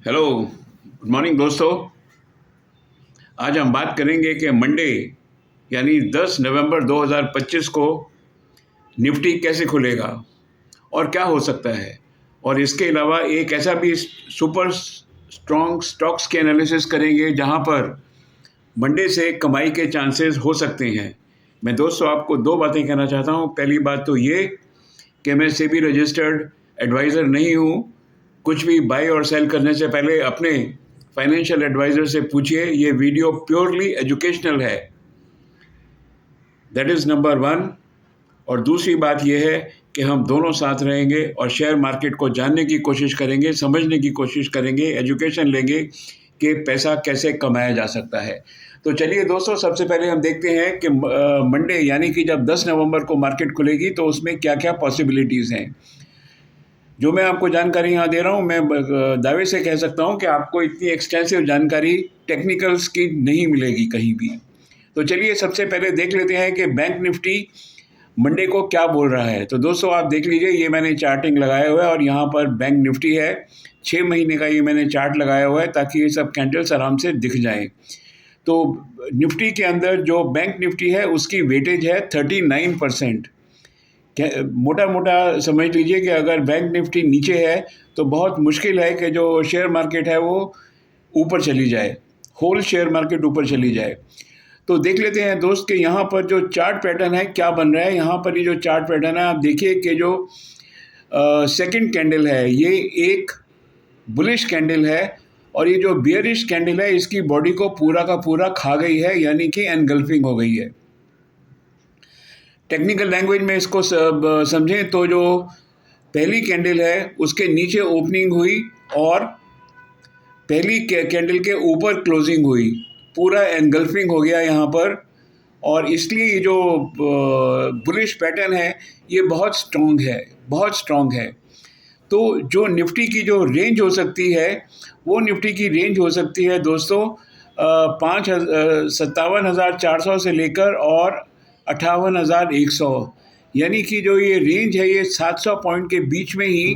Hello, good morning दोस्तों। आज हम बात करेंगे कि मंडे यानी 10 नवंबर 2025 को निफ्टी कैसे खुलेगा और क्या हो सकता है। और इसके अलावा एक ऐसा भी सुपर स्ट्रॉन्ग स्टॉक्स के एनालिसिस करेंगे जहां पर मंडे से कमाई के चांसेस हो सकते हैं। मैं दोस्तों आपको दो बातें कहना चाहता हूं। पहली बात तो ये कि मैं सेबी रजिस्टर्ड एडवाइज़र नहीं हूं। कुछ भी बाय और सेल करने से पहले अपने फाइनेंशियल एडवाइज़र से पूछिए। ये वीडियो प्योरली एजुकेशनल है। That is number one. और दूसरी बात यह है कि हम दोनों साथ रहेंगे और शेयर मार्केट को जानने की कोशिश करेंगे, समझने की कोशिश करेंगे, एजुकेशन लेंगे कि पैसा कैसे कमाया जा सकता है। तो चलिए दोस्तों, सबसे पहले हम देखते हैं कि मंडे यानी कि जब 10 नवंबर को मार्केट खुलेगी तो उसमें क्या क्या पॉसिबिलिटीज़ हैं। जो मैं आपको जानकारी यहाँ दे रहा हूँ, मैं दावे से कह सकता हूँ कि आपको इतनी एक्सटेंसिव जानकारी टेक्निकल्स की नहीं मिलेगी कहीं भी। तो चलिए सबसे पहले देख लेते हैं कि बैंक निफ्टी मंडे को क्या बोल रहा है। तो दोस्तों आप देख लीजिए, ये मैंने चार्टिंग लगाया हुआ है और यहाँ पर बैंक निफ्टी है। 6 महीने का ये मैंने चार्ट लगाया हुआ है ताकि ये सब कैंडल्स आराम से दिख जाएं। तो निफ्टी के अंदर जो बैंक निफ्टी है उसकी वेटेज है 39%। मोटा मोटा समझ लीजिए कि अगर बैंक निफ्टी नीचे है तो बहुत मुश्किल है कि जो शेयर मार्केट है वो ऊपर चली जाए, होल शेयर मार्केट ऊपर चली जाए। तो देख लेते हैं दोस्त कि यहाँ पर जो चार्ट पैटर्न है क्या बन रहा है। यहाँ पर ये जो चार्ट पैटर्न है आप देखिए कि जो सेकंड कैंडल है ये एक बुलिश कैंडल है और ये जो बियरिश कैंडल है इसकी बॉडी को पूरा का पूरा खा गई है, यानी कि एनगल्फिंग हो गई है। टेक्निकल लैंग्वेज में इसको समझें तो जो पहली कैंडल है उसके नीचे ओपनिंग हुई और पहली कैंडल के ऊपर क्लोजिंग हुई, पूरा एनगल्फिंग हो गया यहाँ पर। और इसलिए ये जो बुलिश पैटर्न है ये बहुत स्ट्रॉन्ग है, बहुत स्ट्रॉन्ग है। तो जो निफ्टी की जो रेंज हो सकती है वो निफ्टी की रेंज हो सकती है दोस्तों 57,400 से लेकर और 58,100, यानी कि जो ये रेंज है ये 700 पॉइंट के बीच में ही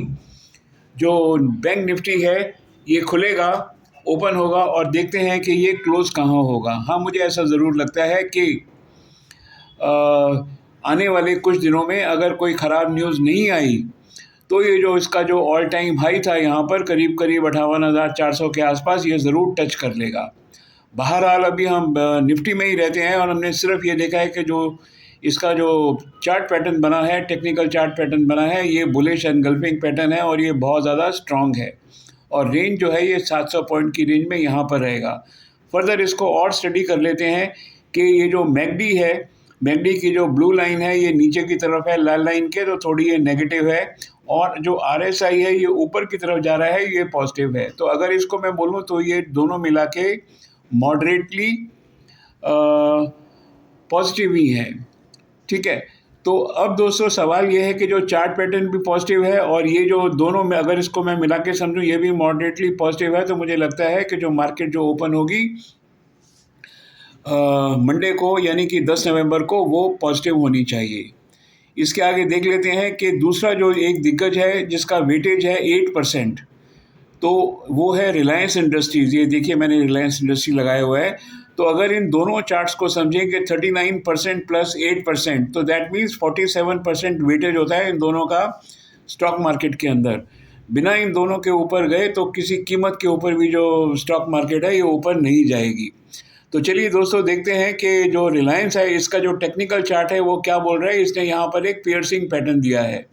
जो बैंक निफ्टी है ये खुलेगा, ओपन होगा और देखते हैं कि ये क्लोज़ कहाँ होगा। हाँ, मुझे ऐसा ज़रूर लगता है कि आने वाले कुछ दिनों में अगर कोई ख़राब न्यूज़ नहीं आई तो ये जो इसका जो ऑल टाइम हाई था यहाँ पर करीब करीब 58,400 के आसपास ये ज़रूर टच कर लेगा। बहरहाल अभी हम निफ्टी में ही रहते हैं और हमने सिर्फ ये देखा है कि जो इसका जो चार्ट पैटर्न बना है, टेक्निकल चार्ट पैटर्न बना है, ये बुलिश एनगल्फिंग पैटर्न है और ये बहुत ज़्यादा स्ट्रॉन्ग है और रेंज जो है ये 700 पॉइंट की रेंज में यहाँ पर रहेगा। फर्दर इसको और स्टडी कर लेते हैं कि ये जो मैकडी है, मैकडी की जो ब्लू लाइन है ये नीचे की तरफ है लाल लाइन के, तो थोड़ी ये नेगेटिव है और जो आरएसआई है ये ऊपर की तरफ जा रहा है, ये पॉजिटिव है। तो अगर इसको मैं बोलूँ तो ये दोनों मिला के मॉडरेटली पॉजिटिव ही हैं, ठीक है। तो अब दोस्तों सवाल ये है कि जो चार्ट पैटर्न भी पॉजिटिव है और ये जो दोनों में अगर इसको मैं मिला के समझूँ ये भी मॉडरेटली पॉजिटिव है, तो मुझे लगता है कि जो मार्केट जो ओपन होगी मंडे को यानी कि 10 नवंबर को वो पॉजिटिव होनी चाहिए। इसके आगे देख लेते हैं कि दूसरा जो एक दिग्गज है जिसका वेटेज है 8%, तो वो है रिलायंस इंडस्ट्रीज़। ये देखिए मैंने रिलायंस इंडस्ट्री लगाया हुआ है। तो अगर इन दोनों चार्ट्स को समझेंगे 39% प्लस 8%, तो दैट मीन्स 47% वेटेज होता है इन दोनों का स्टॉक मार्केट के अंदर। बिना इन दोनों के ऊपर गए तो किसी कीमत के ऊपर भी जो स्टॉक मार्केट है ये ऊपर नहीं जाएगी। तो चलिए दोस्तों देखते हैं कि जो रिलायंस है इसका जो टेक्निकल चार्ट है वो क्या बोल रहा है। इसने यहाँ पर एक पियर्सिंग पैटर्न दिया है।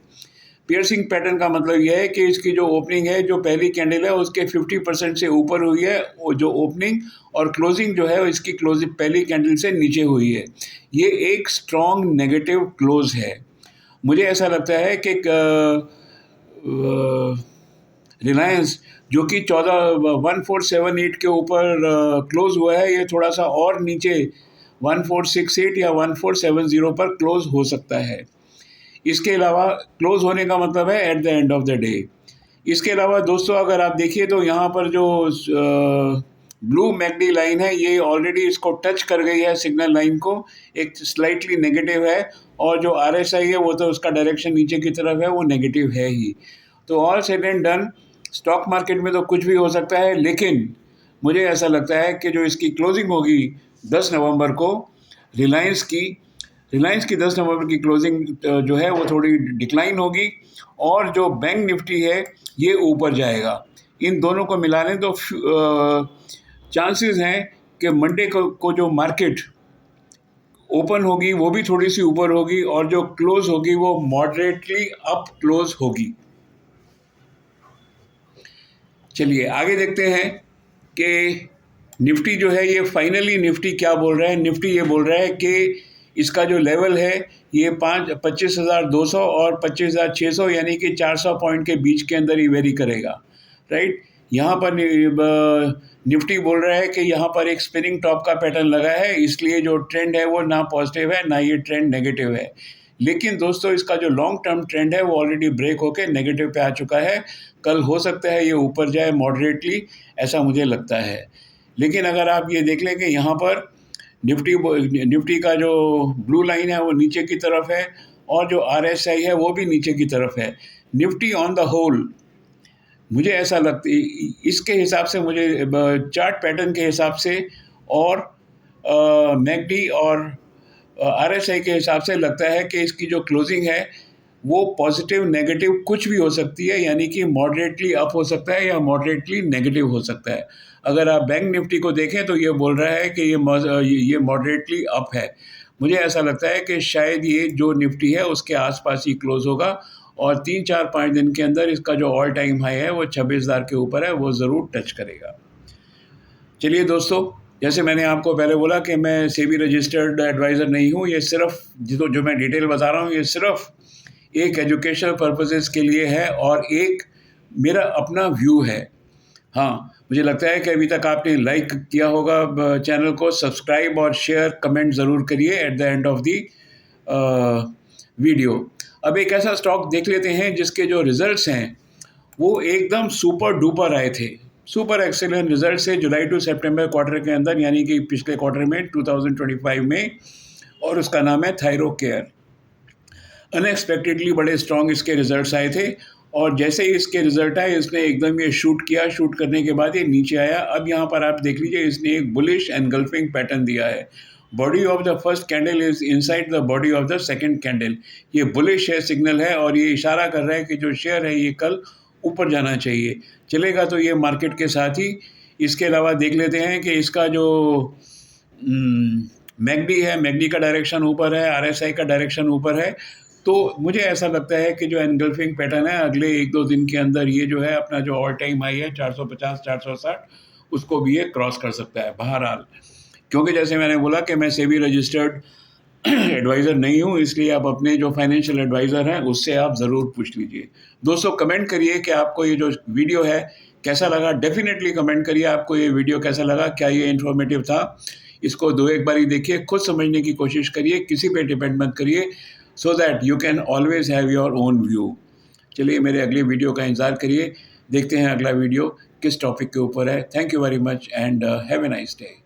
पियर्सिंग पैटर्न का मतलब यह है कि इसकी जो ओपनिंग है, जो पहली कैंडल है उसके 50% से ऊपर हुई है वो जो ओपनिंग, और क्लोजिंग जो है इसकी क्लोजिंग पहली कैंडल से नीचे हुई है। ये एक स्ट्रॉन्ग नेगेटिव क्लोज है। मुझे ऐसा लगता है कि रिलायंस जो कि 14,1478 के ऊपर क्लोज हुआ है, ये थोड़ा सा और नीचे 1468 या 1470 पर क्लोज हो सकता है। इसके अलावा क्लोज होने का मतलब है at the end of the day. इसके अलावा दोस्तों अगर आप देखिए तो यहाँ पर जो ब्लू मैकडी लाइन है ये ऑलरेडी इसको टच कर गई है, सिग्नल लाइन को, एक स्लाइटली नेगेटिव है, और जो आरएसआई है वो तो उसका डायरेक्शन नीचे की तरफ है, वो नेगेटिव है ही। तो all said and done, stock market में तो कुछ भी हो सकता है, लेकिन मुझे ऐसा लगता है कि जो इसकी क्लोजिंग होगी 10 नवंबर को, रिलायंस की 10 नवंबर की क्लोजिंग जो है वो थोड़ी डिक्लाइन होगी, और जो बैंक निफ्टी है ये ऊपर जाएगा। इन दोनों को मिला लें तो चांसेस हैं कि मंडे को जो मार्केट ओपन होगी वो भी थोड़ी सी ऊपर होगी, और जो क्लोज होगी वो मॉडरेटली अप क्लोज होगी। चलिए आगे देखते हैं कि निफ्टी जो है ये फाइनली निफ्टी क्या बोल रहा है। निफ्टी ये बोल रहा है कि इसका जो लेवल है ये 25,200 और 25,600 यानी कि 400 पॉइंट के बीच के अंदर ही वेरी करेगा, राइट। यहाँ पर निफ्टी बोल रहा है कि यहाँ पर एक स्पिनिंग टॉप का पैटर्न लगा है, इसलिए जो ट्रेंड है वो ना पॉजिटिव है ना ये ट्रेंड नेगेटिव है। लेकिन दोस्तों इसका जो लॉन्ग टर्म ट्रेंड है वो ऑलरेडी ब्रेक होके नेगेटिव पे आ चुका है। कल हो सकता है ये ऊपर जाए मॉडरेटली, ऐसा मुझे लगता है। लेकिन अगर आप ये देख लें कि यहाँ पर निफ्टी का जो ब्लू लाइन है वो नीचे की तरफ है, और जो RSI है वो भी नीचे की तरफ है। निफ्टी ऑन द होल मुझे ऐसा लगता है, इसके हिसाब से मुझे चार्ट पैटर्न के हिसाब से और मैकडी और RSI के हिसाब से लगता है कि इसकी जो क्लोजिंग है वो पॉजिटिव नेगेटिव कुछ भी हो सकती है, यानी कि मॉडरेटली अप हो सकता है या मॉडरेटली नेगेटिव हो सकता है। अगर आप बैंक निफ्टी को देखें तो ये बोल रहा है कि ये मॉडरेटली अप है। मुझे ऐसा लगता है कि शायद ये जो निफ्टी है उसके आसपास ही क्लोज होगा, और 3-4-5 दिन के अंदर इसका जो ऑल टाइम हाई है वो 26,000 के ऊपर है, वो ज़रूर टच करेगा। चलिए दोस्तों, जैसे मैंने आपको पहले बोला कि मैं सेबी रजिस्टर्ड एडवाइज़र नहीं हूँ। ये सिर्फ जो मैं डिटेल बता रहा हूँ ये सिर्फ एक एजुकेशनल पर्पसेस के लिए है और एक मेरा अपना व्यू है। हाँ, मुझे लगता है कि अभी तक आपने लाइक किया होगा चैनल को, सब्सक्राइब और शेयर कमेंट ज़रूर करिए at the end of the video. अब एक ऐसा स्टॉक देख लेते हैं जिसके जो रिज़ल्ट्स हैं वो एकदम सुपर डुपर आए थे, सुपर एक्सीलेंट रिजल्ट से जुलाई टू सितंबर क्वार्टर के अंदर, यानी कि पिछले क्वार्टर में 2025 में, और उसका नाम है थायरोकेयर। अनएक्सपेक्टेडली बड़े स्ट्रॉन्ग इसके रिजल्ट्स आए थे, और जैसे ही इसके रिजल्ट आए इसने एकदम ये शूट किया। शूट करने के बाद ये नीचे आया। अब यहाँ पर आप देख लीजिए इसने एक बुलिश एनगल्फिंग पैटर्न दिया है। Body of the first candle is inside the body of the second candle. ये बुलिश है सिग्नल है, और ये इशारा कर रहा है कि जो शेयर है ये कल ऊपर जाना चाहिए। चलेगा तो ये मार्केट के साथ ही। इसके अलावा देख लेते हैं कि इसका जो मैकडी है, मैकडी का डायरेक्शन ऊपर है, RSI का डायरेक्शन ऊपर है। तो मुझे ऐसा लगता है कि जो एनगल्फिंग पैटर्न है अगले 1-2 दिन के अंदर ये जो है अपना जो ऑल टाइम हाई है 450-460 उसको भी ये क्रॉस कर सकता है बहरहाल। क्योंकि जैसे मैंने बोला कि मैं सेबी रजिस्टर्ड एडवाइज़र नहीं हूँ, इसलिए आप अपने जो फाइनेंशियल एडवाइज़र हैं उससे आप ज़रूर पूछ लीजिए। दोस्तों कमेंट करिए कि आपको ये जो वीडियो है कैसा लगा। डेफिनेटली कमेंट करिए आपको ये वीडियो कैसा लगा, क्या ये इन्फॉर्मेटिव था। इसको 2-1 बार ही देखिए, खुद समझने की कोशिश करिए, किसी पे डिपेंड मत करिए, so that you can always have your own view. चलिए मेरे अगले वीडियो का इंतज़ार करिए, देखते हैं अगला वीडियो किस टॉपिक के ऊपर है। Thank you very much and have a nice day.